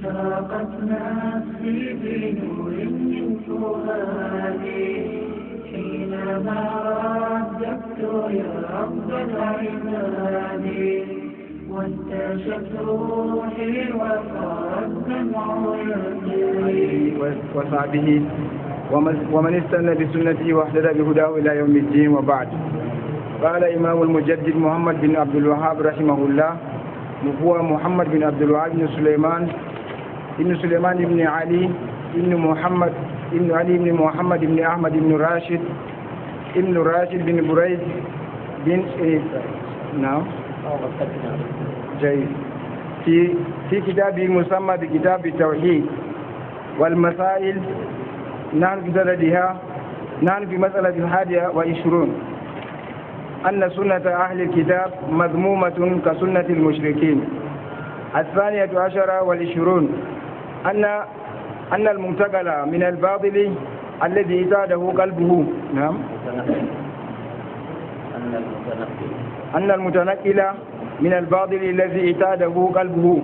أشرقت نفسي بنور من فؤادي حينما رددت يا رب العباد وانتشت روحي وصار الدمع يجري. وصحبه ومن استنى بسنته واهتدى بهداه إلى يوم الدين. وبعد. قال إمام المجدد محمد بن عبد الوهاب رحمه الله، هو محمد بن عبد الوهاب بن سليمان بن علي بن محمد بن علي بن محمد بن أحمد بن راشد بن بريد بن نعم جيد في كتابه المسمى بكتاب التوحيد والمسائل. نحن في مسألة 21 أن سنة أهل الكتاب مذمومة كسنة المشركين. 22 أن المنتقل من الباطل الذي اعتاده قلبه نعم أن المتنقل من الباطل الذي اعتاده قلبه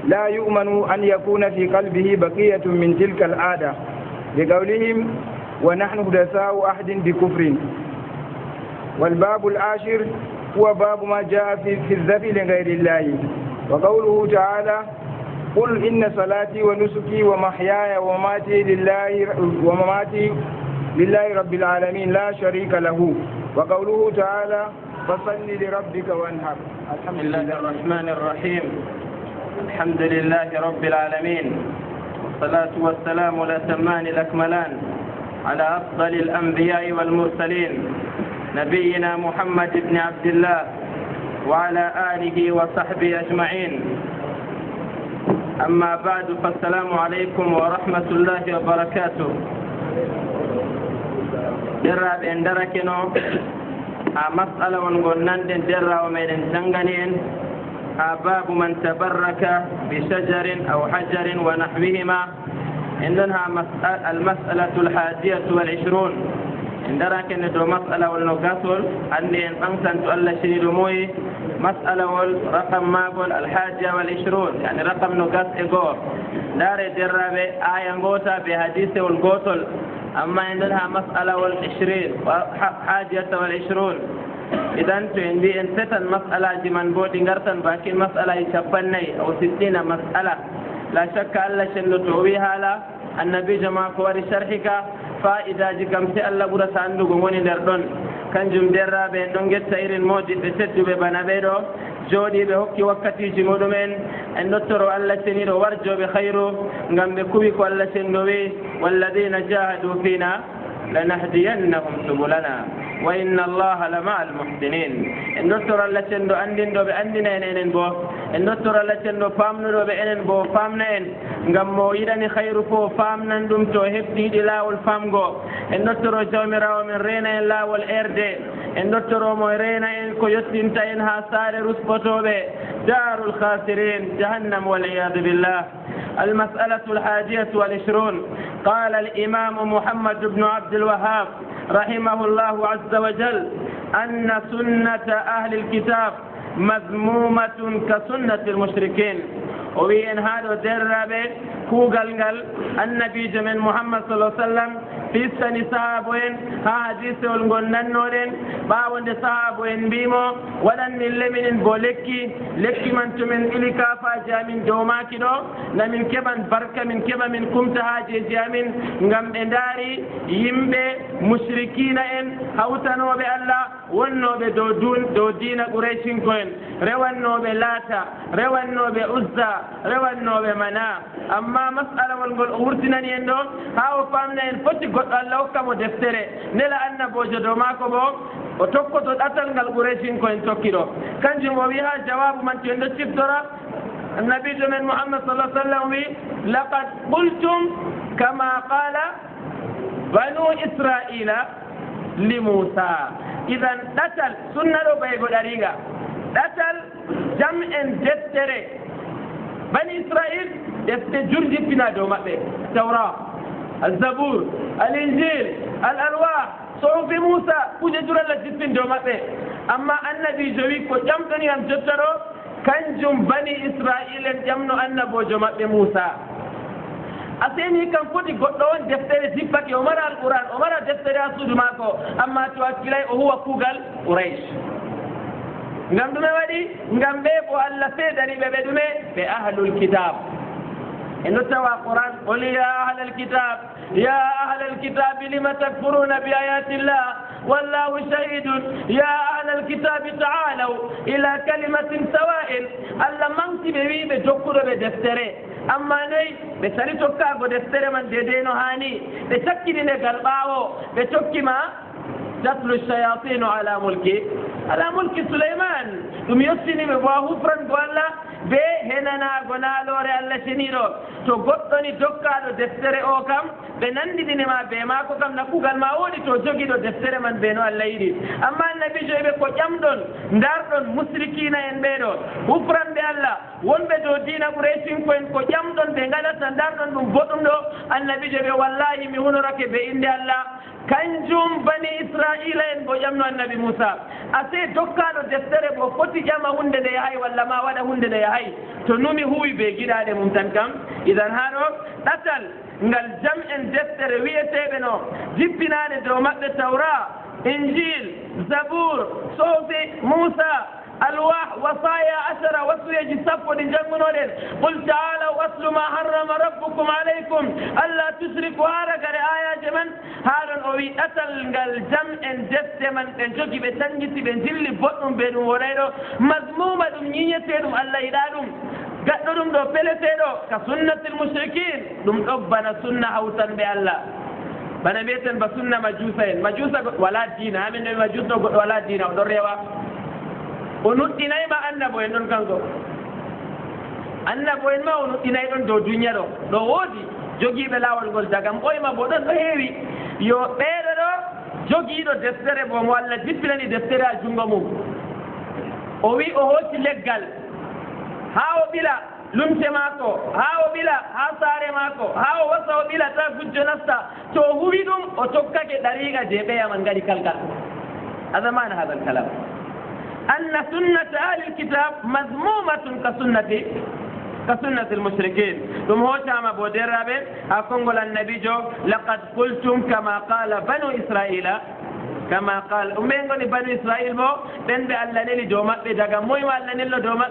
لا يؤمن أن يكون في قلبه بقية من تلك العادة، لقولهم ونحن حدثاء عهد بكفر. والباب العاشر هو باب ما جاء في الذبح لغير الله، وقوله تعالى قل إن صلاتي ونسكي ومحياي ومماتي لله رب العالمين لا شريك له، وقوله تعالى فصل لربك وانحر. الحمد لله الرحمن الرحيم. الحمد لله رب العالمين، والصلاة والسلام الأتمان الأكملان على أفضل الأنبياء والمرسلين نبينا محمد بن عبد الله وعلى آله وصحبه أجمعين. أما بعد، فالسلام عليكم ورحمة الله وبركاته. دراب اندركنو مسألة ونقولن درا ومن تنغنين باب من تبرك بشجر أو حجر ونحوهما. عندنا المسألة 21. عندنا كندو مسألة والنقاصل أني أنسان تؤلى شنيد موي مسألة والرقم ماقول 21 يعني رقم نقاص إيقور دار درابة آية نقوتا بحديث والقوتل. أما عندنا مسألة 20 حاجة 20. إذا أنت عندي انتهت المسألة جمان بودي نغرتن باقي مسألة يشبني أو 60 مسألة لا شك ألا شنو توبيها لا النبي جماعة كواري شرحك فإذا جكم سألا برس عنده قموني نردون كان جم درابة نونجت سير الموجد بسجو ببنابيرو جودي بحكي وقتي جمودو من أن نتروا ألا سنيرو ورجو بخيرو نغم بكوبيكو ألا سنوي والذين جاهدوا فينا لنهدينهم سبلنا وإن الله لمع المحسنين. النصر الله تندو أندين دو بأندين إنن بو النصر الله تندو فامن دو بأنن بو فامنين غمو يدني خير فو فامن دم تو هبتي دلا والفامغو النصر جومرا ومن رينا الله والإرد النصر مو رينا إن كو يسين تاينها سار رسبتو بي دار الخاسرين جهنم والعياذ بالله. المسألة 21 قال الإمام محمد بن عبد الوهاب رحمه الله عز وجل أن سنة أهل الكتاب مذمومة كسنة المشركين. وين هذا دربه كوغلغل النبي جمن محمد صلى الله عليه وسلم في سن صحابين حديث والغنن نورين باوند صحابين بيمو ولن لمن بولكي لكي من تمن إليكا فاجامين دوماكيدو نمن كبن بركة من كبن من كمت هاجي جامين ngam be ndari yimbe mushrikina en hawtanobe Allah wonnobe do diina quraishin ko en rewannobe lata rewannobe uzza rewannobe mana. amma mas'ala wal gol wurtinani en do hawo famna en foti goddo Allah hokkamo deftere nela annabojo do mako bo o tokkoto datal ngal quraishin ko en tokkido kanjum o wi ha jawabu man to en do ciftora النبي من محمد صلى الله عليه وسلم لقد قلتم كما قال بنو إسرائيل لموسى. إذا دتل سنة لو بيقول أريغا دتل جمع دفتر بني إسرائيل دفتر جرجي فينا دوما التوراة الزبور الإنجيل الألواح صحف موسى كوجة جرى لجفين دوما. أما النبي جويك وجمتني أم جترو kanjum bani israil en ƴamno annabojo maɓɓe moussa aseni kan foti goɗɗo on deftere sippake o mara alquran o mara deftere ha suudu maako amma to hakkilay o huwa kuugal quraish ngam ɗume waɗi ngam ɓe bo allah seedaniɓe ɓe ɗume ɓe ahlul kitab e nottawa quran qul ya ahlal kitab ya ahlal kitabi lima takfuruna bi ayatillah wallahu shahidun ya ahlal kitabi taalaw ila kalimatin sawa'in allah manti ɓe wi ɓe jokkuɗo ɓe deftere amma noyi ɓe sari tokkago deftere man dedeno hani ɓe cakkidindegal ɓaawo ɓe tokkima tatlu shayatinu ala mulki Suleyman ɗum yettiniɓe bo a hufrango Allah be henanago naalore Allah ceniɗo to goɗɗo ni dokkaɗo deftere o kam ɓe nandidinima be maako kam na kuugal ma woɗi to jogiɗo deftere man be no Allah yiɗi amma annabijo ɓe ko ƴamɗon darɗon musrikina en ɓeɗo hufranɓe Allah wonɓe dow dina ɓuraysinko en ko ƴamɗon ɓe gaɗata darɗon ɗum boɗɗum ɗo annabijo ɓe wallahi mi hunorake be inde Allah kanjum bani israila en bo ƴamno annabi moussa ase dokkaɗo deftere bo foti ƴama hunde nde yahay walla ma waɗa hunde nde yahay to numi huwi be giɗaɗe mum tan kam idan ha ɗo ɗatal ngal jam en deftere wiyeteɓe no jippinaɗe dow maɓɓe tawra injil zabour sofi moussa alwah wasaya ashara wasuyeji sappo ɗi janngunoɗen qul taalaw waslu ma harrama rabbukum alaykum alla tusriku haragare ayaje man haɗon o wi ɗatal ngal jam en defte man ɓe jogi ɓe tangiti ɓe jilli boɗɗum ɓe ɗum woɗayɗo mazmuma ɗum ñiñete ɗum allah yiɗa ɗum gaɗɗo ɗum ɗo peleteɗo ka sunnatil mushrikin ɗum ɗo bana sunna hawtanɓe allah bana mbiyeten ba sunna majusa en majusa wala dina amin ɗo majusa o goɗɗo wala dina oɗon rewa o nuɗɗinayma annabo en ɗon kanko annabo en ma o nuɗɗinay ɗon dow duniya ɗo ɗo woodi jogiiɓe laawol ngol dagam ɓoyma bo ɗon ɗo heewi yo ɓeeɗo ɗo jogiiɗo deftere bo mo allah jippinani deftere ha junngo mum o wi o hooci leggal haa o ɓila lumce maako haa o ɓila haa saare maako haa o wasa o ɓila ta gujjo nasta to o huwi ɗum o tokkake ɗariiqa je ɓeyaman ngaɗi kalkal adamana hada alkalam أن سنة أهل الكتاب مذمومة كسنة المشركين ثم هو شام أبو درابين أقول النبي جو لقد قلتم كما قال بنو إسرائيل كما قال أمين بنو إسرائيل بو بن بألا نيلي دوما بدأ موي وألا نيلو دوما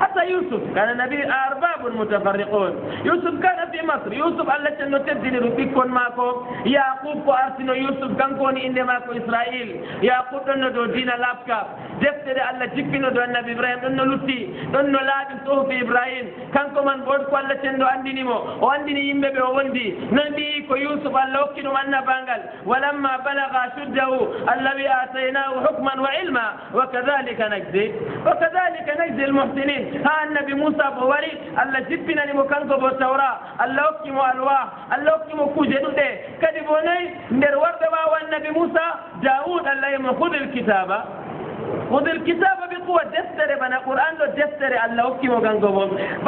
حتى يوسف كان النبي أرباب متفرقون يوسف كان في مصر يوسف ألا تنو تدين ربكون ماكو يعقوب أرسنو يوسف كان كوني إني ماكو إسرائيل يعقوب دونو دو دين لابكا دفتر ألا جبينو دو النبي إبراهيم دونو لوتي دونو لابي صوفي إبراهيم كان كمان بوركو ألا تنو أنديني مو وأنديني يمبي بوندي نبي كو يوسف ألا وكينو منا بانغال ولما بلغ شده الذي آتيناه حكما وعلما وكذلك نجزي المحسنين ها النبي موسى بوري الله جبنا لمكانكو بالتوراة الله أكيمو ألواه الله أكيمو كوجدو ده كدبوني ندر ورد النبي موسى داود الله يمخذ الكتابة خذ الكتاب بقوة دفتر بنا قرآن له دفتر الله أكيمو كانكو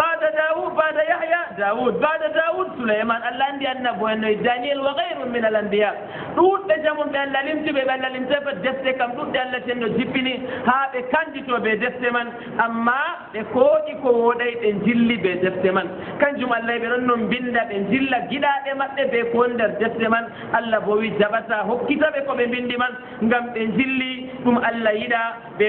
بعد داود بعد يحيى داود بعد داود سليمان الله عندي النبو أنه دانيال وغير من الأنبياء دود تجمع بأن لمتي بأن لمتي بدفتر كم دود الله تنو جبني ها بكانديتو بدفتر من أما بكودي كودي تنجلي بدفتر من كان جمع الله برنم بندا بنجلا جدا دمت بكوندر دفتر من الله بوي جبتا هو كتاب كم بندي من ngam be jilli dum Allah yida be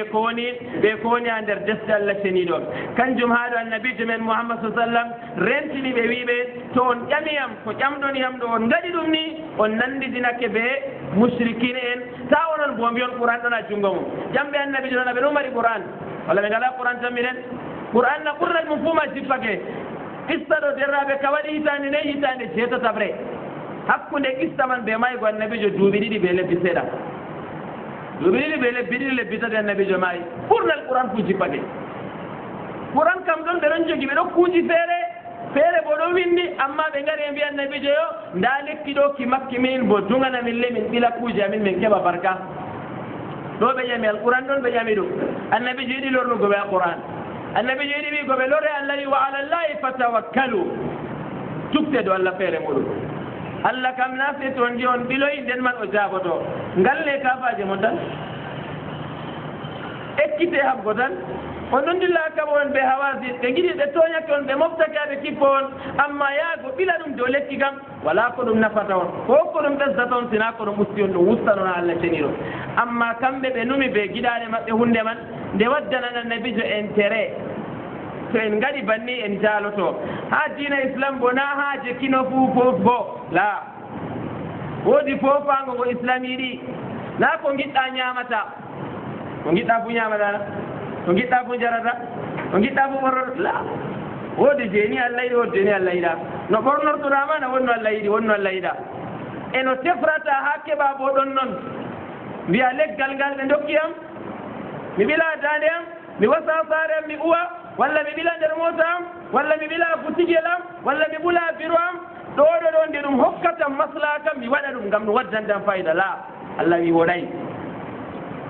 koni ander desde Allah senido kanjum haado annabi men Muhammad sallallahu alaihi wasallam rentini be wiibe to on ƴamiyam ko ƴamɗon yam ɗo on ngaɗi ɗum ni on nandidinake be mushrikin en ta onon bo mbiyon Qur'an ɗon a jungo mum ƴamɓe annabi jo noon ɓe ɗon mari Qur'an walla ɓe ngala Qur'an tamminen Qur'an na ɓurna ɗum fuu ma jippake qissa ɗo derraɓe ka waɗi hitande nayi hitande jeetatabre hakkunde qissa man be maygo annabi jo duuɓi ɗiɗi ɓe lebbi seeɗa duuɓi ɓe lebbi ɗiɗi lebbi tati annabi jo maayi ɓurnal Qur'an fu jippake Qur'an kam ɗon ɓe ɗon jogi ɓe ɗon kuuji feere bo ɗo windi amma ɓe ngari e mbiya annabi jo yo nda lekki ɗo ki makki min bo dugana min le min ɓila kuuji amin min keɓa barka ɗo ɓe ƴami alquran ɗon ɓe ƴami ɗum annabi jo yiɗi lornugoɓe a Qur'an annabi jo yiɗi wigoɓe lore allah wi wa ala llahi fatawakkalu tukte do allah feere muɗum Allah kam nafi to ndi on biloyi nden man o jaaboto ngalle kafaje mo tan ekkite habgo tan onon dilla kam on be hawasi be gidi be tonya kon be moftaka be kipon amma yaago bila dum do lekki gam wala ko dum nafata on ko dum tasata on sina ko dum mustion do wustano na Allah teniro amma kambe be numi be gidare mabbe hunde man de waddana nan nabi jo intérêt to en ngadi banni en jaloto ha dina islam bona ha je kino fu la wodi fofango go islami di la ko ngidda nyamata ko ngidda fu nyamata ko ngidda fu jarata ko ngidda fu boror la wodi jeni Allah yi wodi jeni Allah ida no bornor to ramana wonno Allah yi wonno Allah ida eno tefrata hakke ba bodon non biya leggal gal be dokkiyam mi bila dandem mi wasa sare mi uwa walla mi bila der motam walla mi bila futigelam walla mi bula biram do de dum hokkata maslaha mi wada dum gam no waddan fayda la Allah wi wodai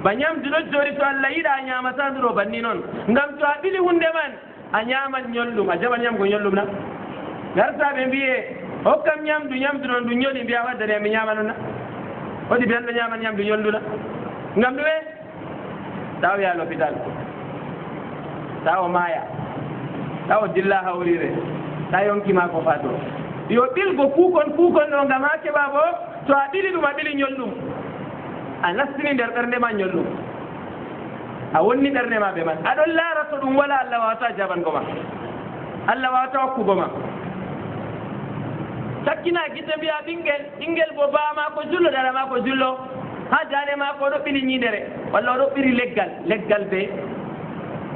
banyam dilo jori to Allah ida nyama sandro banni non ngam to abili hunde man a ñaaman ñollum a jaɓan ñam ko ñollum na gartaɓe mbiye hokkam ñamdu ñamdu noon ndu ñoli mbiya waddane mi ñama noon na hoɗi biyanɗo ñaman ñamdu ñolluna ngam ɗume taw ya l'hôpital taw maaya taw dilla hawrire ta yonkima ko fa to yo ɓilgo kuukon ɗo ngam ha keɓa bo to a ɓili ɗum a ɓili ñollum a nastini nder ɓerdema ñollum a wonni ɓernde maɓe man aɗon laara to ɗum wala Allah wawata jabango ma Allah wawata hokkugo ma sakkina gite mbiya ɓinguel bo bama ko jullo dara ma ko jullo ha dane ma ko ɗo ɓili ñidere walla oɗo ɓiri leggal be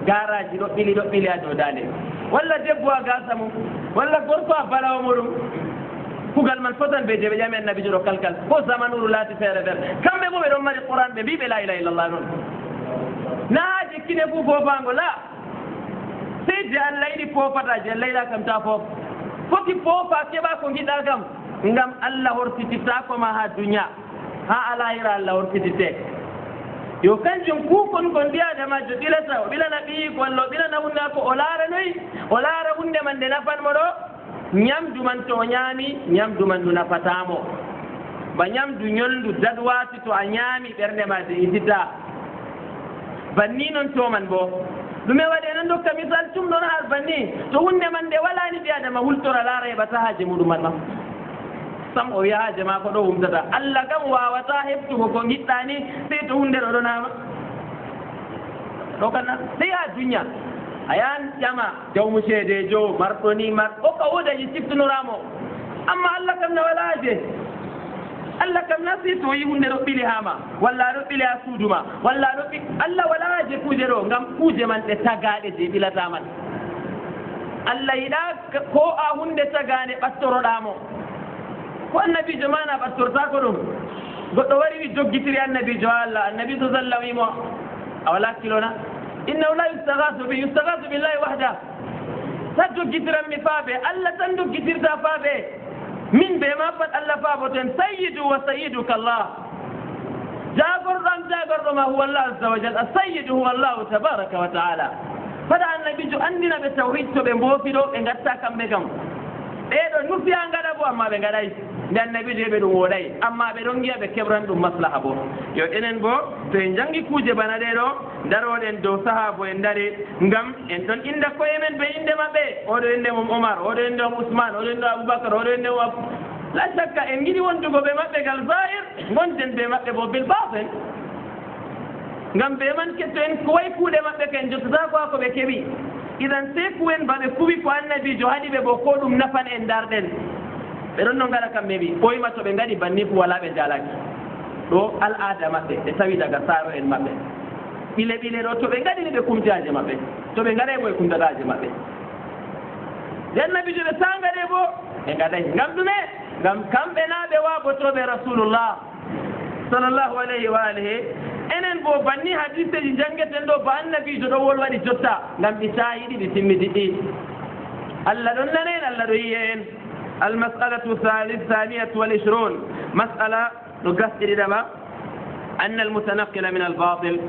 garaji ɗo ɓili ha dow dande walla debbo a gasa mum walla gorko a balawo muɗum kugal man fotan be jeɓe ƴami annabijo ɗo kalkal ko zamanuru laati feere feere kamɓe bo ɓe ɗon mari Qur'an ɓe mbiɓe la ilaha illallah noon na jekkine fu fofango la sey je Allah yiɗi fofata je Allah yiɗa kam ta foof foti foofa keɓa ko giɗɗa kam ngam Allah hortititta koma ha duniya ha alahira Allah hortititte yo kanjum kukon kon mbiya adamajo ɓilata o ɓilana ɓiyiko walla o ɓilana hunde ko o laara noyi o laara hunde man nde nafanmo ɗo ñamdu man to o ñaami ñamdu man ndu nafatamo ba ñamdu ñolndu dadwati to a ñaami ɓernde ma de itita banni noon toman bo ɗume waɗi enen dokka misal tum ɗon har banni to hunde man nde walani ɓi adama hultora laara heɓata haaje muɗum man mam sam o wiya haaje ma ko ɗo humtata Allah kam wawata heftugo ko giɗɗani sey to hunde ɗo ɗonama ɗo kana sey ha duniya a yan ƴama jawmu ceedejo marɗo ni o ka wodaji siftunoramo amma Allah kam na wala haaje Allah kam nasi to yi hunde ɗo ɓili hama walla ɗo ɓili ha suuduma walla ɗo Allah wala haaje kuje ɗo ngam kuje man ɗe tagaɗe je ɓilata man Allah yiɗa ko a hunde tagade ɓattoroɗamo ko annabijo mana ɓattortako ɗum goɗɗo wari wi joggitiri annabijo Allah annabijo sallam wimo a wala kilona innahu la yustagasu billahi wahda ta joggitiran mi faaɓe Allah tan joggitirta faaɓe min be ma pat Allah faaboten sayyidu wa sayyiduka Allah jagorɗo ma huwa Allah azza wa jalla sayyidu huwa Allah tabaraka wa ta'ala fada annabijo andina ɓe tawhid to ɓe mboofi ɗo ɓe gatta kamɓe kam ɓeɗo nufiya ngaɗa bo amma ɓe ngaɗay nde annabijo ɓe ɗum woɗay amma ɓe ɗon giya ɓe keɓran ɗum maslaha bo yo enen bo to en jangi kuje bana ɗe ɗo daroɗen dow sahabo en dari ngam en ɗon inda koye men ɓe inde maɓɓe oɗo inde mum Omar oɗo inde mum Ousmane oɗo inde Aboubacar oɗo inde mum la shakka en giɗi wondugo ɓe maɓɓe gal zahir gonten ɓe maɓɓe bo bil batin ngam ɓe man ketto en ko way kuuɗe maɓɓe ken jottata ko ako ɓe keɓi idan se kuwen baɓe kuwi ko annabijo haɗi ɓe bo ko ɗum nafan en darɗen ɓe ɗon no ngaɗa kamɓe ɓi ɓoyma to ɓe ngaɗi banni fu wala ɓe jalaki ɗo al'ada maɓɓe ɓe tawi daga saaro en maɓɓe ɓile ɗo to ɓe ngaɗini ɓe kumtaje maɓɓe to ɓe ngaɗay bo e kumtataje maɓɓe nde annabijo ɓe sangaɗe bo ɓe ngaɗay ngam ɗume ngam kamɓe na ɓe wabotoɓe rasulullah sallllahu alayhi wa alihi enen bo banni hadise ji jangueten ɗo ba annabijo ɗo wol waɗi jotta ngam ɗi sayiɗi ɗi timmitiɗɗi Allah ɗon nana en Allah ɗo yiya en المسألة الثانية والعشرون مسألة نقصد دما أن المتنقل من الباطل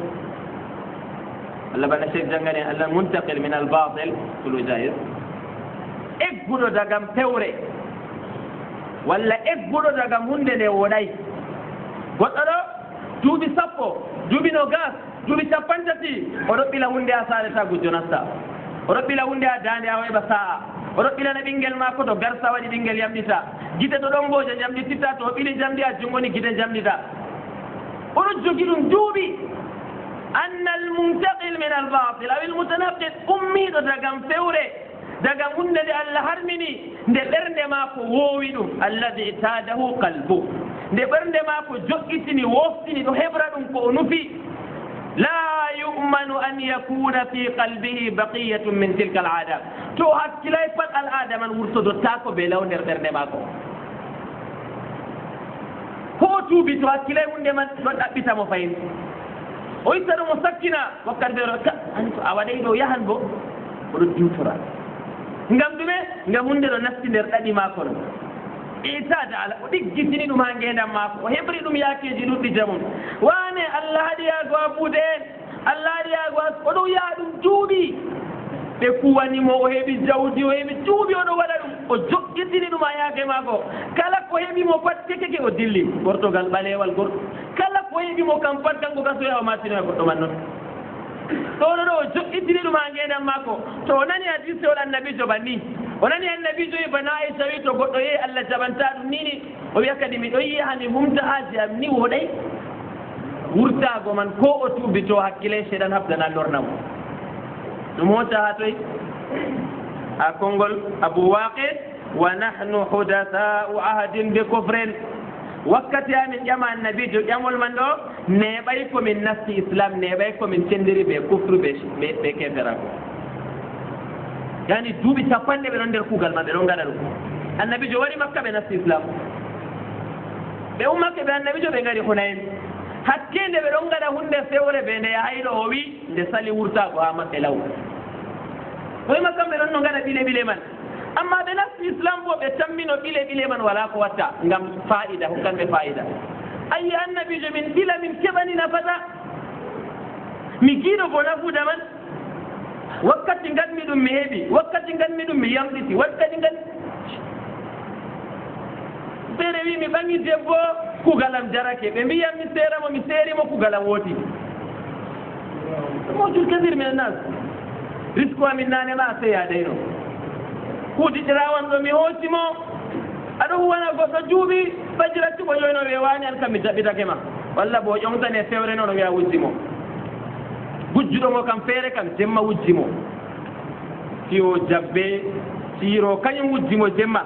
الله بنا شيء جنگني المنتقل من الباطل كله جائز إقبلوا دعم توري ولا إقبلوا دعم هندي وراي قطرة دوبي سبو دوبي نوغاس duuɓi capantati oɗo ɓila hunde a salata gujjo nasta oɗo ɓila hunde a dande a wayɓa sa'a oɗo ɓilana ɓinguel ma ko to garsa waɗi ɓinguel yamɗita gite to ɗon mboja jamɗititta to ɓili jamɗi a jungoni gite jamɗita oɗo jogi ɗum duuɓi anna almuntaqil min albatil aw almutanaqid ummiɗo dagam fewre dagam hunde nde Allah harmini nde ɓernde ma ko woowi ɗum alladi itadahu qalbu nde ɓernde ma ko joƴƴitini woftini ɗo heɓra ɗum ko o nufi la yumanu an yakuna fi qalbihi baqiyatun min tilka al ada to hakkilay pat al ada man wurtodottako be law nder ɓernde mako ko tuubi to hakkilay hunde man ɗon ɗaɓɓitamo fayin o itta ɗum o sakkina wakkati ɓeɗo a waɗay ɗo yahan bo oɗo diwtora ngam ɗume ngam hunde ɗo nasti nder ɗaɗi mako ɗo itada ala o ɗiggitini ɗum ha ngendam mako o heɓri ɗum yakeji ɗuɗɗi jamum wane Allah haɗiyago a ɓuude en Allah haɗiyago a oɗo yaha ɗum duuɓi ɓe kuwanimo o heɓi jawdi o heɓi duuɓi oɗo waɗa ɗum o joƴƴitini ɗum ha yaake mako kala ko heɓimo pat kekeke o dilli gortogal ɓalewal gorɗo kala ko heɓimo kam pat kanko gasoya o matino e goɗɗo man noon ɗoɗo ɗo o joƴƴitini ɗum ha ngendam mako to o nani hadise ol annabijo banni o nani annabijo wi bana Aisha wi to goɗɗo yehi Allah jaɓanta ɗum nini o wiya kadi miɗo yiya mi humta haaji am ni woɗay wurtago man ko o tuubi to hakkile seeɗan habdana lornamo ɗum hota ha toy ha konngol Abu Waqid wa nahnu hudatha'u ahdin bi kufrin wakkati amin ƴama annabijo ƴamol man ɗo neɓay komin nasti islam neɓay komin cendiri ɓe kufru ɓe keferako yani duuɓi capanɗe ɓe ɗon nder kuugal man ɓe ɗon gaɗa ɗum annabijo waɗi makka ɓe nasti islam ɓe ummake ɓe annabijo ɓe ngari Hunayn hakkende ɓe ɗon gaɗa hunde fewre ɓe nde yahayɗo o wi nde sali wurtago ha maɓɓe law oyi makkam ɓe ɗon no gaɗa ɓile ɓile man amma ɓe nasti islam bo ɓe tammino ɓile ɓile man wala ko watta ngam fa'ida hokkanɓe fa'ida ayi annabijo min ɓila min keɓani nafata mi giiɗo bo nafuda man wakkati nganmi ɗum mi heeɓi wakkati nganmi ɗum mi yamɗiti wakkati ngan feere wi mi ɓangi debbo kugalam jarake ɓe mbiyam mi seeramo mi seerimo kugalam wooti mojul kadir min nas risque amin nane ma a seyadayno kuuɗiɗirawan ɗo mi hoosimo aɗo huwana goɗɗo juuɓi fajira cuɓo joyno wewani an kam mi jaɓɓitake ma walla bo ƴontane fewre noon o wiya wujjimo gujjuɗo mo kam feere kam jemma wujjimo tiyo jabbe siiro kañum wujjimo jemma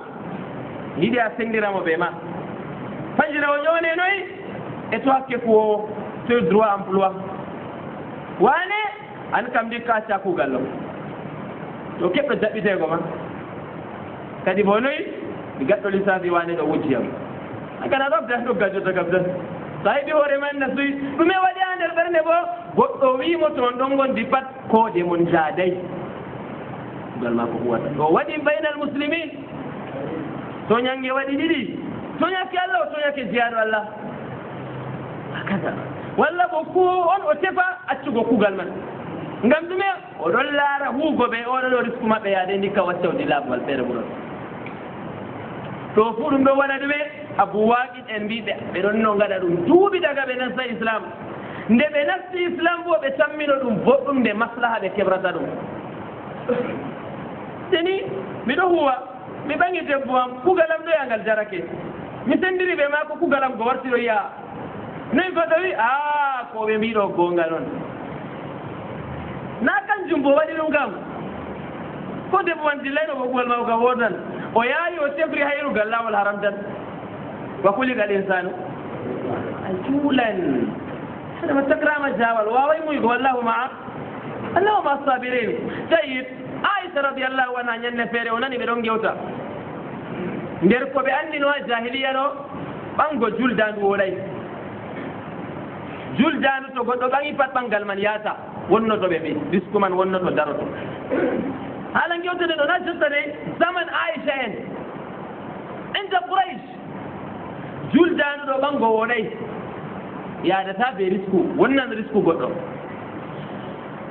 yiɗi a sengdiramo ɓe ma fajira o ƴone noyi e to hakke kuwowo to droit emploi wane an kam ndi kacca kugal lo to keɓɗo jaɓɓitego ma kadi bo noyi mi gaɗɗo lissafi wane ɗo wujjiyam agana ɗofdan ɗo gajjota kam tan so heɓi hoore man nasuyi ɗume waɗi ha nder ɓernde bo goɗɗo wimo toon ɗon gondi pat koode mon jaaday kugal ma ko huwata o waɗi baynal muslimin toñange waɗi ɗiɗi toñake Allah o toñake jiyaɗo Allah hakaza walla bo ku on o tefa accugo kugal man ngam ɗume oɗon laara huugo ɓe oɗo ɗo risque maɓɓe yaade ndikka wattawdi laaɓuwal feere ɓuron to fuu ɗum ɗo waɗa ɗume Abu Waqid en mbiɓe ɓe ɗon no gaɗa ɗum duuɓi daga ɓe nasta islam nde ɓe nasti islam bo ɓe tammino ɗum boɗɗum nde maslaha ɓe kebrata ɗum teni miɗo huwa mi ɓangi debbo am kugalam ɗo yangal jarake mi sendiri ɓe ma ko kugalam go wartiro yiya noyi goɗɗo wi a ko ɓe mbiɗo gonga noon na kanjum bo waɗi ɗum kam ko debbo man dillayno ko kugal mako kam wodan o yaayi o tefri hayrugal lawol haram tan wa kuligal insanu a juulan haɗama tagrama jawal waway muygo wallahu maa allahu ma sabirin tayib Aisha radiallahu anha ñande feere o nani ɓe ɗon gewta nder ko ɓe andino ha jahiliya ɗo ɓango juldandu woɗay juldandu to goɗɗo ɓangi pat ɓangal man yaata wonnoto ɓe ɓi risque man wonnoto daroto haala gewtede ɗo na jotta de zaman Aisha en inda Quraish juldandu ɗo ɓango woɗay yaadata ɓe risque wonnan risque goɗɗo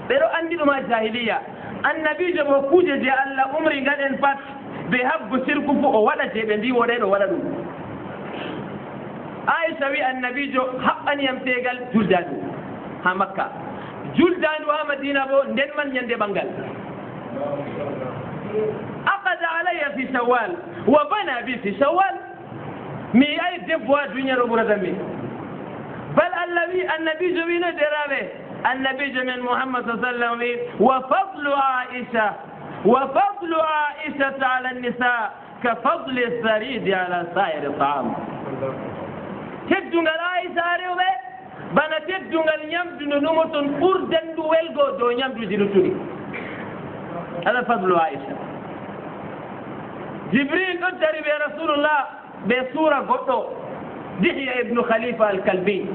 ɓeɗo andi ɗum ha jahiliya annabijo mo kuuje je Allah umri gaɗen pat ɓe habgo sirku fu o waɗa je ɓe mbi woɗay ɗo waɗa ɗum Aisha wi annabijo haɓɓaniyam tegal juldandu ha Makka جلدان ومدينة بو ندن من يندي بنغال أخذ علي في شوال وبنى بي في شوال مي أي دفوا دنيا ربنا دمي بل النبي جميل درابه النبي جميل محمد صلى الله عليه وسلم وفضل عائشة على النساء كفضل الثريد على سائر الطعام تدون عائشة ريوبه بنا تدون اليمد نموتن أردن دويلغو دو يمد جلوتوني هذا فضل عائشة جبريل أدري برسول الله بسورة قطو دحية ابن خليفة الكلبي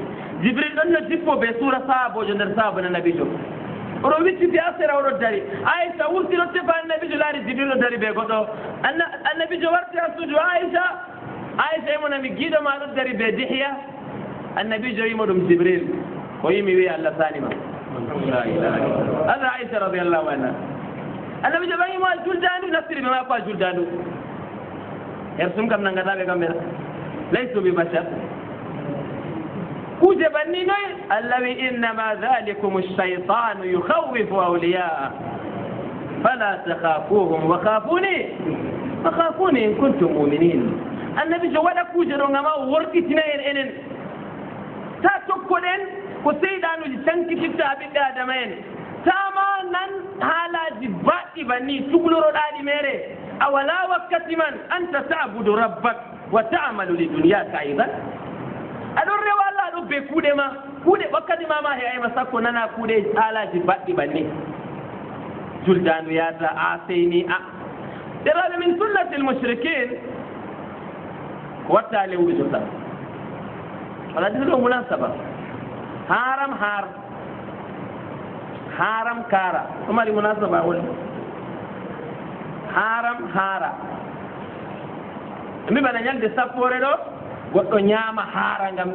جبريل أنه جفو بسورة صعب وجندر صعب النبي جو رويت في أسر أو رداري عائشة ورتي رتبا النبي جو لاري جبريل أدري بقطو النبي جو ورتي أسجو عائشة يمونا مجيدة ما رداري بدحية النبي جو يمونا جبريل ويمي ويا الله ثاني ما هذا عائشة رضي الله عنها النبي جو يمونا الجلدانو نصري بما يقال الجلدانو يرسم كم نغتا بكم ليسوا ببشر وجبني الذي إنما ذلكم الشيطان يخوف أولياءه فلا تخافوهم وخافوني إن كنتم مؤمنين النبي جوالا كوجرون ما ورقي تنين إنن تاتوكولين وسيدانو جتنكي تتابي دادمين تامانا هالا جباتي بني تقلروا دادي ميري أولا وقت من أنت تعبد ربك وتعمل لدنياك أيضا أدور والله أدور بكودة ما كودة وقت ما هي أي مساكو نانا كودة على جبات بني جلدان وياتا آسيني ترى من سنة المشركين وتالي وجوتا ولا تقولوا مناسبة حرام كارا ثم المناسبة أقول haram hara mi bana nyalde sapore do goddo nyama hara ngam